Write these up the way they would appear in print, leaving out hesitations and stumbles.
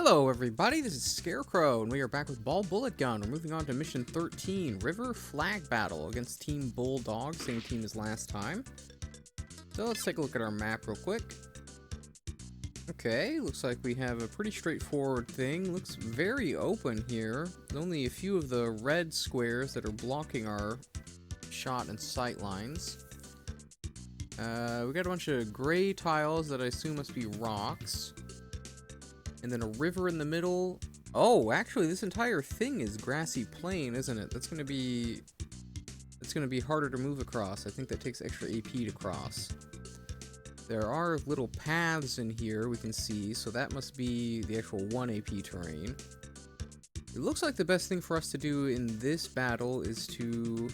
Hello everybody, this is Scarecrow, and we are back with Ball Bullet Gun. We're moving on to Mission 13, River Flag Battle against Team Bulldog, same team as last time. So let's take a look at our map real quick. Okay, looks like we have a pretty straightforward thing. Looks very open here. Only a few of the red squares that are blocking our shot and sight lines. We got a bunch of gray tiles that I assume must be rocks. And then a river in the middle. Oh, actually, this entire thing is grassy plain, isn't it? That's gonna be harder to move across. I think that takes extra AP to cross. There are little paths in here we can see, so that must be the actual 1 AP terrain. It looks like the best thing for us to do in this battle is to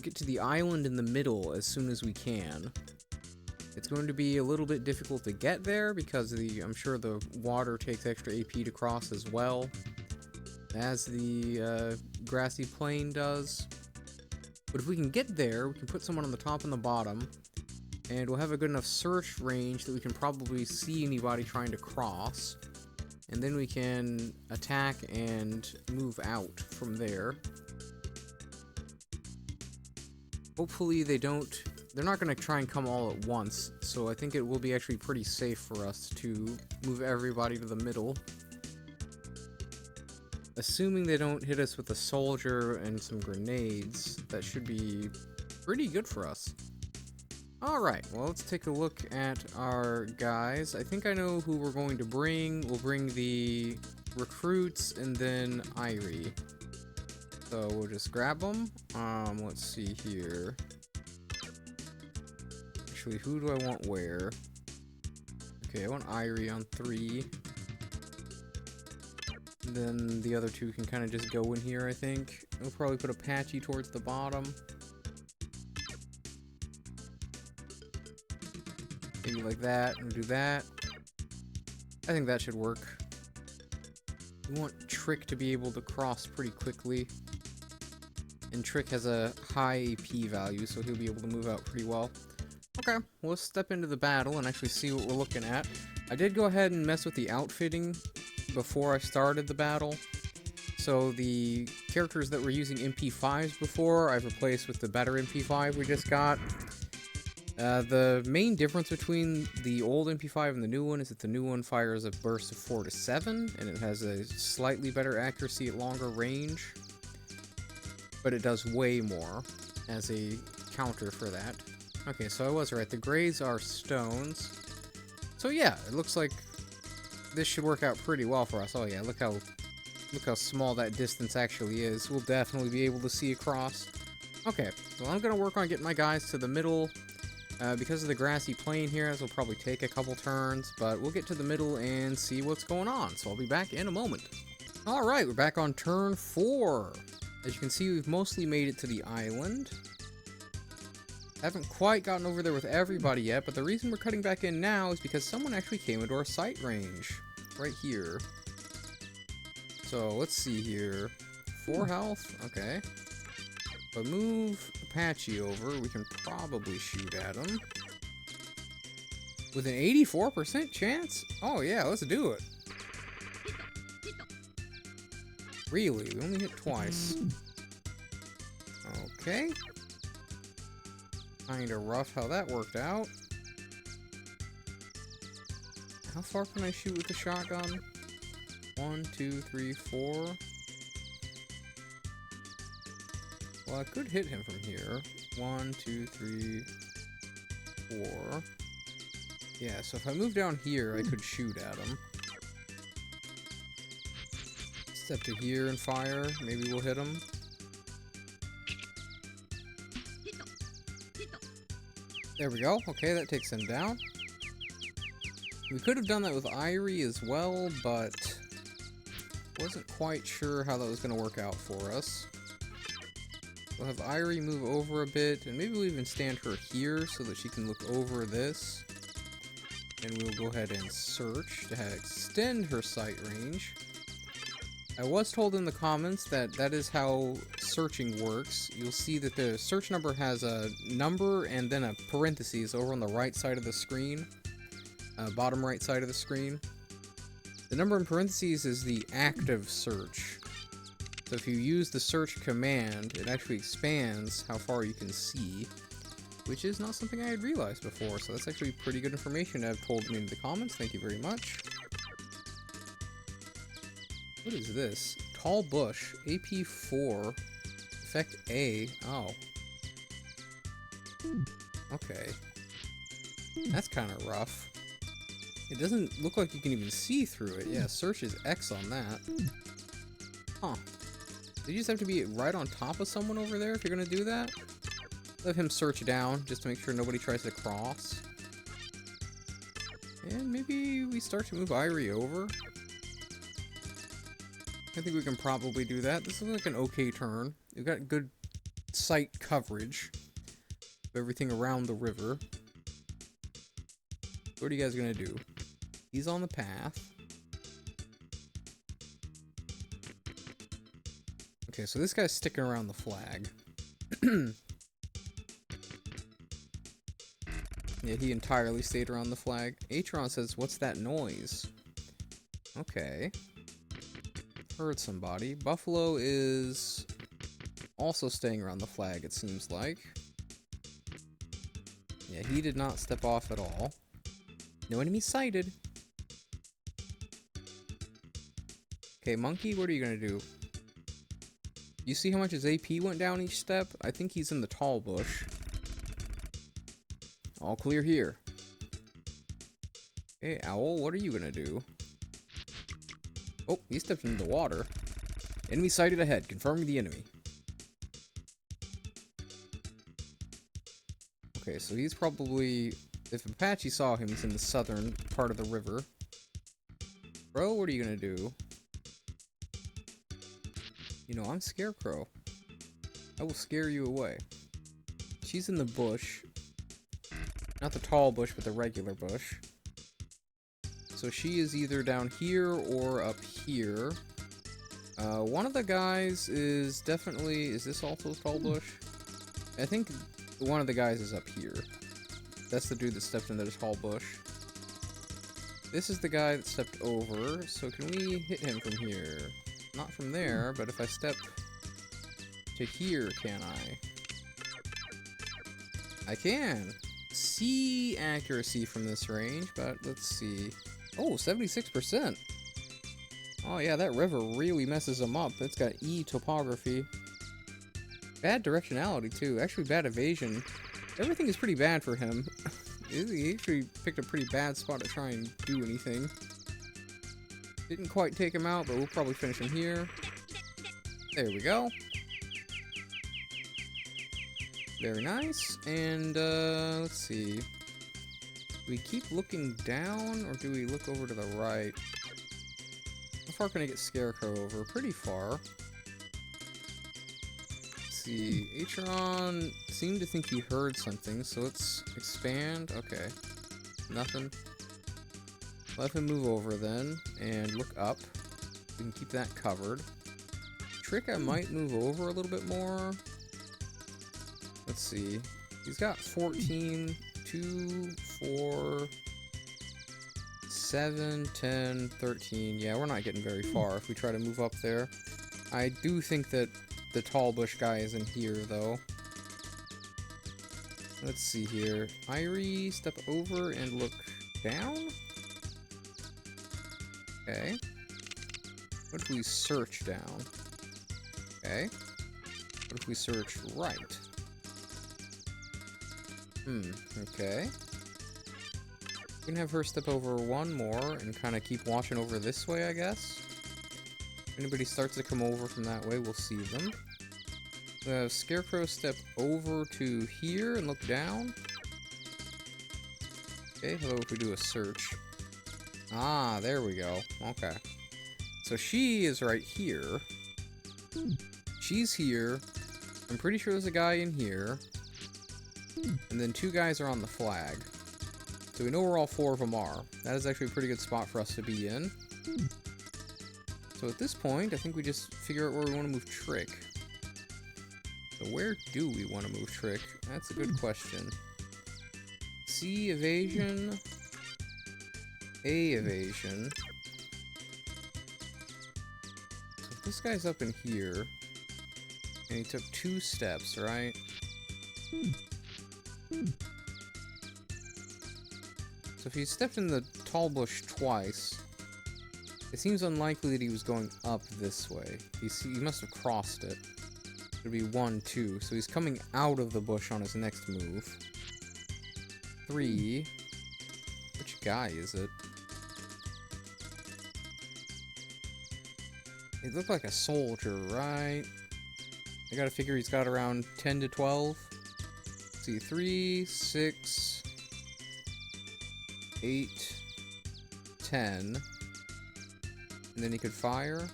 get to the island in the middle as soon as we can. It's going to be a little bit difficult to get there because I'm sure the water takes extra AP to cross as well, as the grassy plain does. But if we can get there, we can put someone on the top and the bottom, and we'll have a good enough search range that we can probably see anybody trying to cross, and then we can attack and move out from there. Hopefully they're not going to try and come all at once, so I think it will be actually pretty safe for us to move everybody to the middle. Assuming they don't hit us with a soldier and some grenades, that should be pretty good for us. Alright, well, let's take a look at our guys. I think I know who we're going to bring. We'll bring the recruits and then Irie. So we'll just grab them. Let's see here. Actually, who do I want where? Okay, I want Irie on 3. And then the other two can kind of just go in here, I think. We'll probably put Apache towards the bottom. Maybe like that, and do that. I think that should work. We want Trick to be able to cross pretty quickly. And Trick has a high AP value, so he'll be able to move out pretty well. Okay, well, let's step into the battle and actually see what we're looking at. I did go ahead and mess with the outfitting before I started the battle. So the characters that were using MP5s before, I've replaced with the better MP5 we just got. The main difference between the old MP5 and the new one is that the new one fires a burst of 4 to 7, and it has a slightly better accuracy at longer range. But it does way more as a counter for that. Okay, so I was right. The grays are stones. So yeah, it looks like this should work out pretty well for us. Oh yeah, look how small that distance actually is. We'll definitely be able to see across. Okay, well, I'm gonna work on getting my guys to the middle. Because of the grassy plain here, this will probably take a couple turns, but we'll get to the middle and see what's going on. So I'll be back in a moment. Alright, we're back on turn 4. As you can see, we've mostly made it to the island. Haven't quite gotten over there with everybody yet, but the reason we're cutting back in now is because someone actually came into our sight range. Right here. So, let's see here. 4 health? Okay. If I move Apache over, we can probably shoot at him. With an 84% chance? Oh yeah, let's do it. Really? We only hit twice. Okay. Kinda rough how that worked out. How far can I shoot with the shotgun? 1, 2, 3, 4. Well, I could hit him from here. 1, 2, 3, 4. Yeah, so if I move down here, I could shoot at him. Step to here and fire. Maybe we'll hit him. There we go. Okay, that takes him down. We could have done that with Irie as well, but wasn't quite sure how that was going to work out for us. We'll have Irie move over a bit, and maybe we'll even stand her here so that she can look over this. And we'll go ahead and search to extend her sight range. I was told in the comments that that is how searching works. You'll see that the search number has a number and then a parentheses over on the right side of the screen. Bottom right side of the screen. The number in parentheses is the active search. So if you use the search command, it actually expands how far you can see, which is not something I had realized before, so that's actually pretty good information to have told me in the comments. Thank you very much. What is this? Tall bush, AP 4, effect A. Oh. Okay. That's kind of rough. It doesn't look like you can even see through it. Yeah, search is X on that. Huh. You just have to be right on top of someone over there if you're gonna do that? Let him search down just to make sure nobody tries to cross. And maybe we start to move Irie over. I think we can probably do that. This looks like an okay turn. We've got good sight coverage of everything around the river. What are you guys gonna do? He's on the path. Okay, so this guy's sticking around the flag. Yeah, he entirely stayed around the flag. Atron says, what's that noise? Okay. Heard somebody. Buffalo is also staying around the flag, it seems like. Yeah, he did not step off at all. No enemy sighted. Okay, Monkey, what are you gonna do? You see how much his AP went down each step? I think he's in the tall bush. All clear here. Hey, Owl, what are you gonna do? Oh, he stepped into the water. Enemy sighted ahead, confirming the enemy. Okay, so he's probably... If Apache saw him, he's in the southern part of the river. Bro, what are you gonna do? You know, I'm Scarecrow. I will scare you away. She's in the bush. Not the tall bush, but the regular bush. So she is either down here or up here. One of the guys is definitely... Is this also tall bush? I think one of the guys is up here. That's the dude that stepped into the tall bush. This is the guy that stepped over, so can we hit him from here? Not from there, but if I step to here, can I? I can! See accuracy from this range, but let's see. Oh, 76%! Oh yeah, that river really messes him up. It's got E topography. Bad directionality, too. Actually, bad evasion. Everything is pretty bad for him. He actually picked a pretty bad spot to try and do anything. Didn't quite take him out, but we'll probably finish him here. There we go. Very nice. And, let's see. Do we keep looking down, or do we look over to the right? How far can I get Scarecrow over? Pretty far. Let's see. Atron seemed to think he heard something, so let's expand. Okay. Nothing. Let him move over then, and look up. We can keep that covered. Trick, I might move over a little bit more. Let's see. He's got 14, 2, 4, 7, 10, 13. Yeah, we're not getting very far if we try to move up there. I do think that the tall bush guy is in here, though. Let's see here. Irie, step over and look down? Okay. What if we search down? Okay. What if we search right? Okay. We can have her step over one more and kind of keep watching over this way, I guess. If anybody starts to come over from that way, we'll see them. The Scarecrow step over to here and look down. Okay, how about if we do a search? Ah, there we go. Okay. So she is right here. She's here. I'm pretty sure there's a guy in here. And then two guys are on the flag. So we know where all four of them are. That is actually a pretty good spot for us to be in. So at this point, I think we just figure out where we want to move Trick. So where do we want to move Trick? That's a good question. C evasion. A evasion. This guy's up in here. And he took 2 steps, right? So if he stepped in the tall bush twice, it seems unlikely that he was going up this way. He must have crossed it. It'd be 1, 2. So he's coming out of the bush on his next move. 3. Which guy is it? It looked like a soldier, right? I gotta figure he's got around 10 to 12. Let's see, 3, 6, 8, 10. And then he could fire.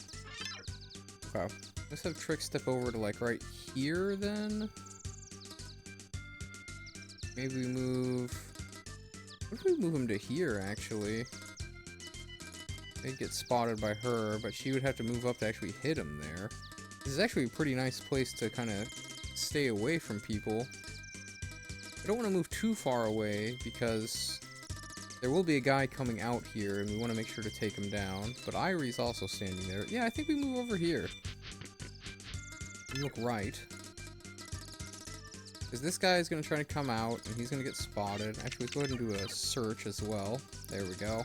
Okay. Let's have Trick step over to, like, right here, then. Maybe we move... What if we move him to here, actually? They'd get spotted by her, but she would have to move up to actually hit him there. This is actually a pretty nice place to kind of stay away from people. I don't want to move too far away, because there will be a guy coming out here, and we want to make sure to take him down. But Irie's also standing there. Yeah, I think we move over here. Look right. Because this guy is going to try to come out, and he's going to get spotted. Actually, let's go ahead and do a search as well. There we go.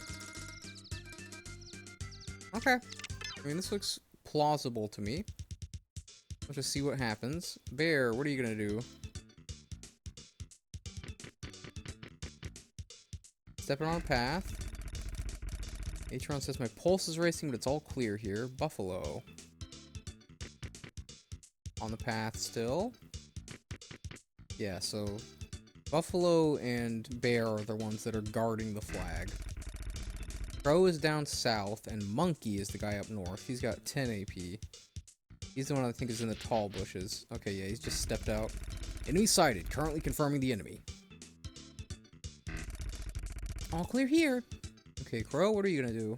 Okay. I mean, this looks plausible to me. Let's just see what happens. Bear, what are you going to do? Stepping on a path. Atron says, my pulse is racing, but it's all clear here. Buffalo. On the path still. Yeah, so Buffalo and Bear are the ones that are guarding the flag. Crow is down south, and Monkey is the guy up north. He's got 10 AP. He's the one I think is in the tall bushes. Okay, yeah, he's just stepped out. Enemy sighted. Currently confirming the enemy. All clear here. Okay, Crow, what are you gonna do?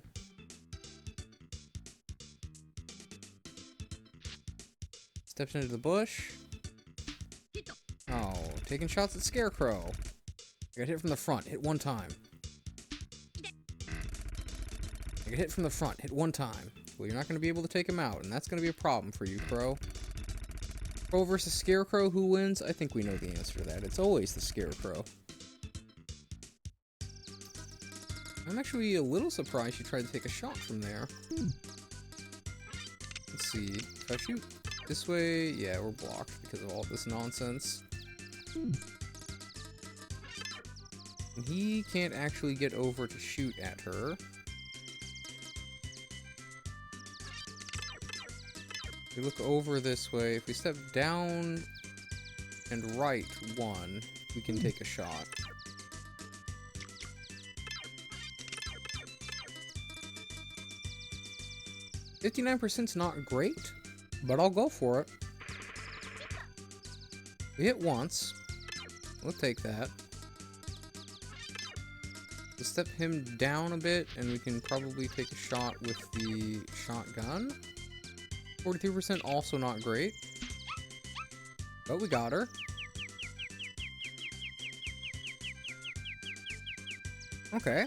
Steps into the bush. Oh, taking shots at Scarecrow. I got hit from the front. Hit 1 time. I got hit from the front. Hit 1 time. Well, you're not going to be able to take him out, and that's going to be a problem for you, Crow. Crow versus Scarecrow, who wins? I think we know the answer to that. It's always the Scarecrow. I'm actually a little surprised you tried to take a shot from there. Let's see. If I shoot this way, yeah, we're blocked because of all this nonsense. And he can't actually get over to shoot at her. If we look over this way, if we step down and right 1, we can take a shot. %'s not great, but I'll go for it. We hit once. We'll take that. We'll step him down a bit, and we can probably take a shot with the shotgun. 43% also not great. But we got her. Okay.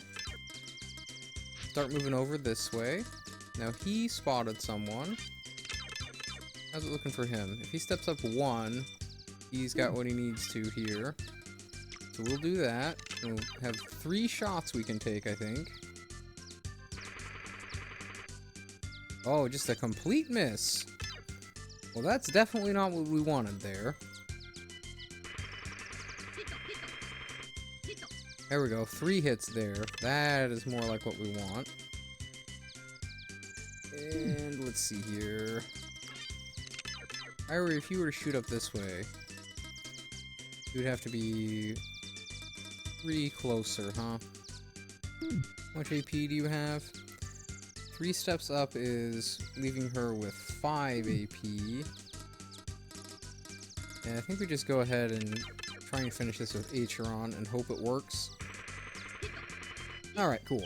Start moving over this way. Now he spotted someone. How's it looking for him? If he steps up 1, he's got what he needs to here. So we'll do that. We'll have 3 shots we can take, I think. Oh, just a complete miss. Well, that's definitely not what we wanted there. There we go, 3 hits there. That is more like what we want. And let's see here. Irie, if you were to shoot up this way, you would have to be pretty closer, huh? How much AP do you have? 3 steps up is leaving her with 5 AP. And I think we just go ahead and try and finish this with Acheron and hope it works. Alright, cool.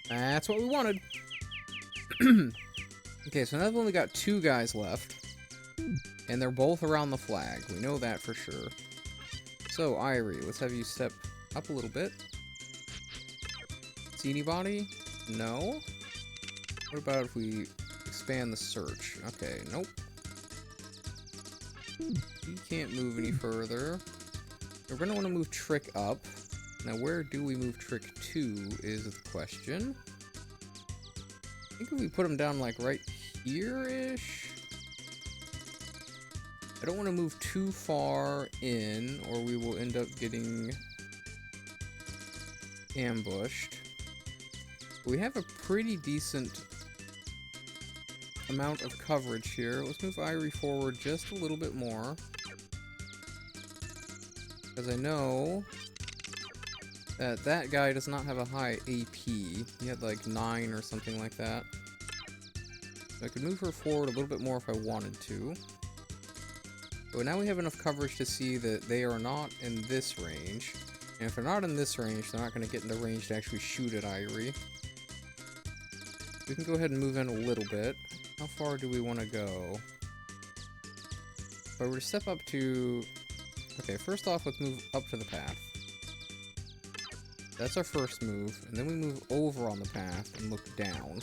That's what we wanted. Okay, so now we've only got 2 guys left. And they're both around the flag. We know that for sure. So, Irie, let's have you step up a little bit. See anybody? No? What about if we expand the search. Okay, nope. He can't move any further. We're going to want to move Trick up. Now, where do we move Trick to is the question. I think if we put him down, like, right here-ish. I don't want to move too far in, or we will end up getting ambushed. We have a pretty decent amount of coverage here. Let's move Irie forward just a little bit more. Because I know that that guy does not have a high AP. He had like 9 or something like that. So I could move her forward a little bit more if I wanted to. But now we have enough coverage to see that they are not in this range. And if they're not in this range, they're not going to get into range to actually shoot at Irie. We can go ahead and move in a little bit. How far do we want to go? If I were to step up to... Okay, first off, let's move up to the path. That's our first move. And then we move over on the path and look down.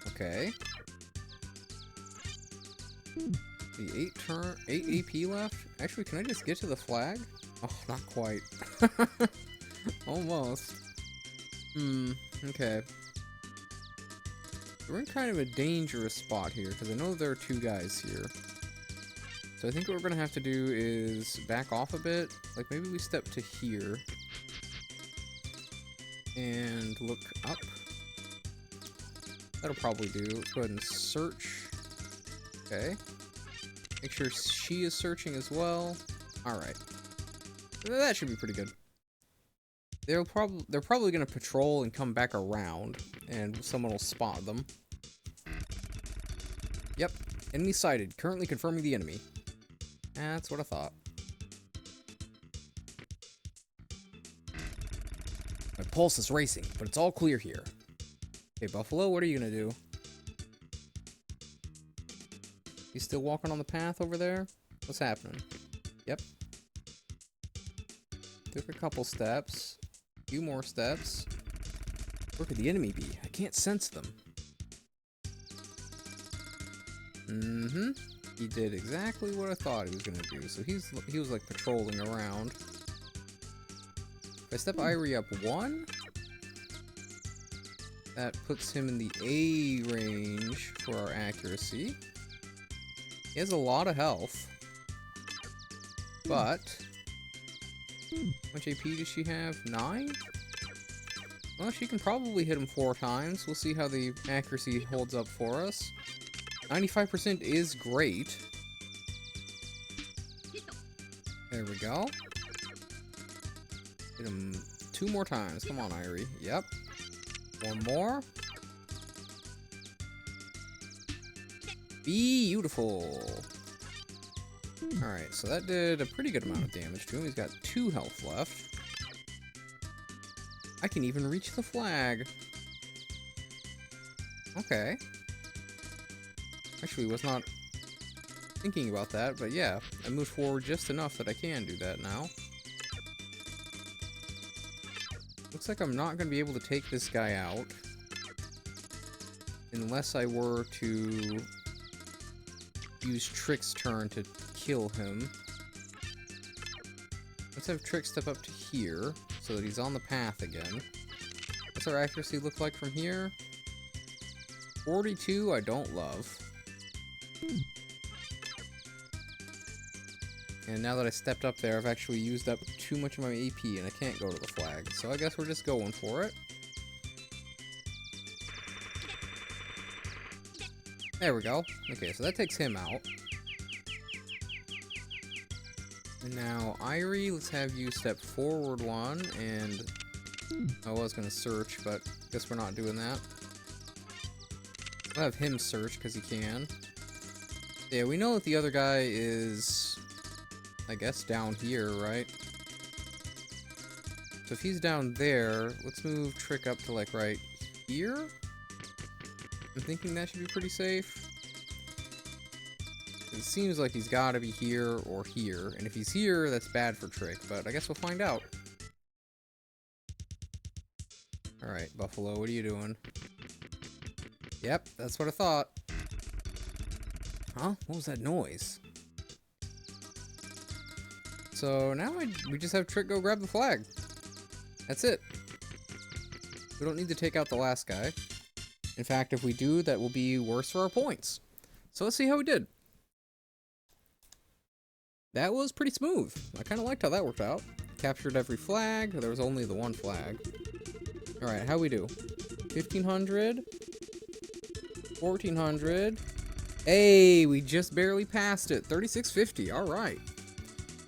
Okay. The 8 AP left? Actually, can I just get to the flag? Oh, not quite. Almost. Okay. We're in kind of a dangerous spot here, because I know there are 2 guys here. So I think what we're going to have to do is back off a bit. Like, maybe we step to here. And look up. That'll probably do. Let's go ahead and search. Okay. Make sure she is searching as well. Alright. That should be pretty good. They're probably going to patrol and come back around, and someone will spot them. Yep. Enemy sighted. Currently confirming the enemy. That's what I thought. My pulse is racing, but it's all clear here. Okay, Buffalo, what are you going to do? You still walking on the path over there? What's happening? Yep. Took a couple steps. A few more steps. Where could the enemy be? I can't sense them. He did exactly what I thought he was going to do. So he was like patrolling around. If I step Irie up 1, that puts him in the A range for our accuracy. He has a lot of health. But how much AP does she have? 9? Well, she can probably hit him 4 times. We'll see how the accuracy holds up for us. 95% is great. There we go. Hit him 2 more times. Come on, Irie. Yep. 1 more. Beautiful. Alright, so that did a pretty good amount of damage to him. He's got 2 health left. I can even reach the flag. Okay. Actually, was not thinking about that, but yeah, I moved forward just enough that I can do that now. Looks like I'm not going to be able to take this guy out unless I were to use Trick's turn to kill him. Let's have Trick step up to here so that he's on the path again. What's our accuracy look like from here? 42, I don't love. And now that I stepped up there, I've actually used up too much of my AP and I can't go to the flag. So I guess we're just going for it. There we go. Okay, so that takes him out. And now, Irie, let's have you step forward 1, and I was going to search, but guess we're not doing that. I'll have him search, because he can. Yeah, we know that the other guy is, I guess, down here, right? So if he's down there, let's move Trick up to, like, right here? I'm thinking that should be pretty safe. It seems like he's gotta be here or here, and if he's here, that's bad for Trick, but I guess we'll find out. Alright, Buffalo, what are you doing? Yep, that's what I thought. Huh? What was that noise? So now we just have Trick go grab the flag. That's it. We don't need to take out the last guy. In fact, if we do, that will be worse for our points. So let's see how we did. That was pretty smooth. I kind of liked how that worked out. Captured every flag. There was only the one flag. Alright, how we do? 1500. 1400. Hey, we just barely passed it. 3650. Alright.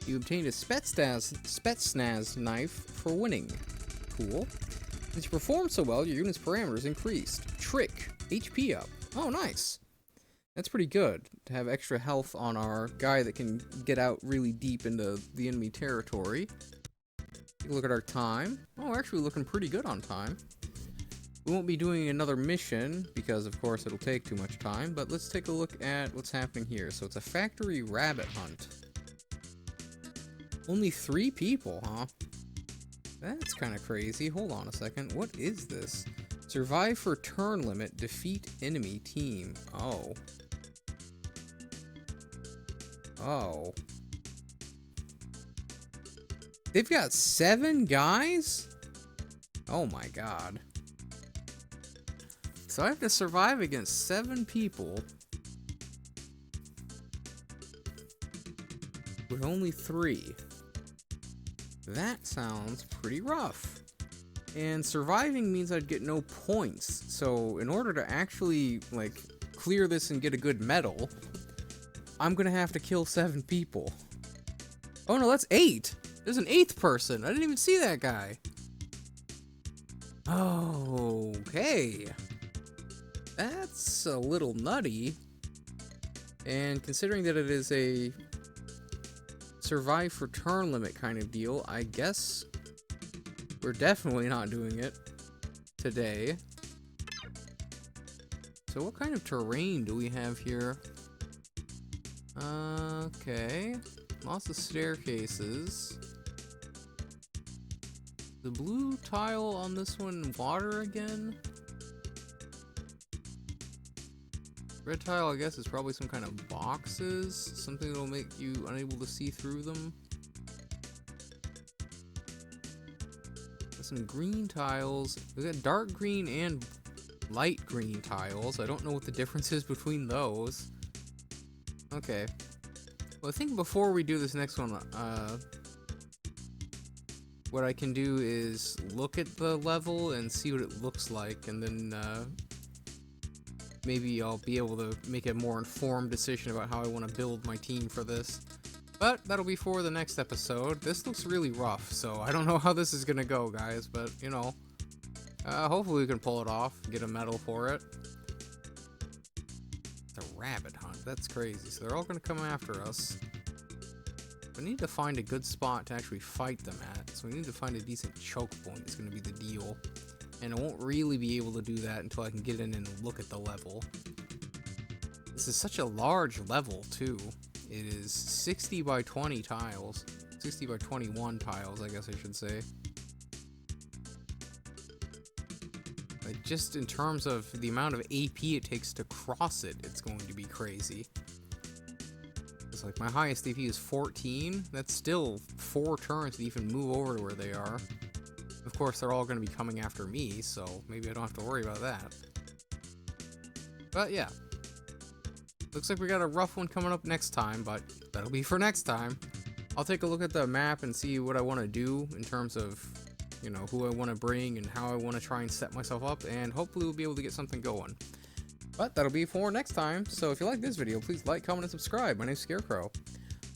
You obtained a Spetsnaz knife for winning. Cool. Since you performed so well, your unit's parameters increased. Trick. HP up. Oh, nice. That's pretty good, to have extra health on our guy that can get out really deep into the enemy territory. Take a look at our time. Oh, we're actually looking pretty good on time. We won't be doing another mission, because of course it'll take too much time, but let's take a look at what's happening here. So it's a factory rabbit hunt. Only 3 people, huh? That's kind of crazy. Hold on a second. What is this? Survive for turn limit, defeat enemy team. Oh. Oh. They've got 7 guys? Oh my god. So I have to survive against 7 people with only 3. That sounds pretty rough. And surviving means I'd get no points. So in order to actually, like, clear this and get a good medal, I'm gonna have to kill 7 people. Oh no, that's 8! There's an 8th person! I didn't even see that guy! Okay. That's a little nutty. And considering that it is a survive for turn limit kind of deal, I guess we're definitely not doing it today. So what kind of terrain do we have here? Okay. Lots of staircases. The blue tile on this one, water again? Red tile, I guess, is probably some kind of boxes. Something that'll make you unable to see through them. There's some green tiles. We got dark green and light green tiles. I don't know what the difference is between those. Okay. Well, I think before we do this next one, what I can do is look at the level and see what it looks like, and then, maybe I'll be able to make a more informed decision about how I want to build my team for this. But that'll be for the next episode. This looks really rough, so I don't know how this is gonna go, guys, but, you know, hopefully we can pull it off, get a medal for it. It's a rabbit hunt, that's crazy, so they're all gonna come after us. We need to find a good spot to actually fight them at, so we need to find a decent choke point is gonna be the deal. And I won't really be able to do that until I can get in and look at the level. This is such a large level, too. It is 60 by 20 tiles. 60 by 21 tiles, I guess I should say. Like, just in terms of the amount of AP it takes to cross it, it's going to be crazy. It's like, my highest AP is 14. That's still 4 turns to even move over to where they are. Of course, they're all going to be coming after me, so maybe I don't have to worry about that. But yeah. Looks like we got a rough one coming up next time, but that'll be for next time. I'll take a look at the map and see what I want to do in terms of, you know, who I want to bring and how I want to try and set myself up, and hopefully we'll be able to get something going. But that'll be for next time, so if you like this video, please like, comment, and subscribe. My name's Scarecrow.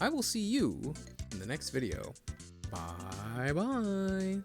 I will see you in the next video. Bye-bye.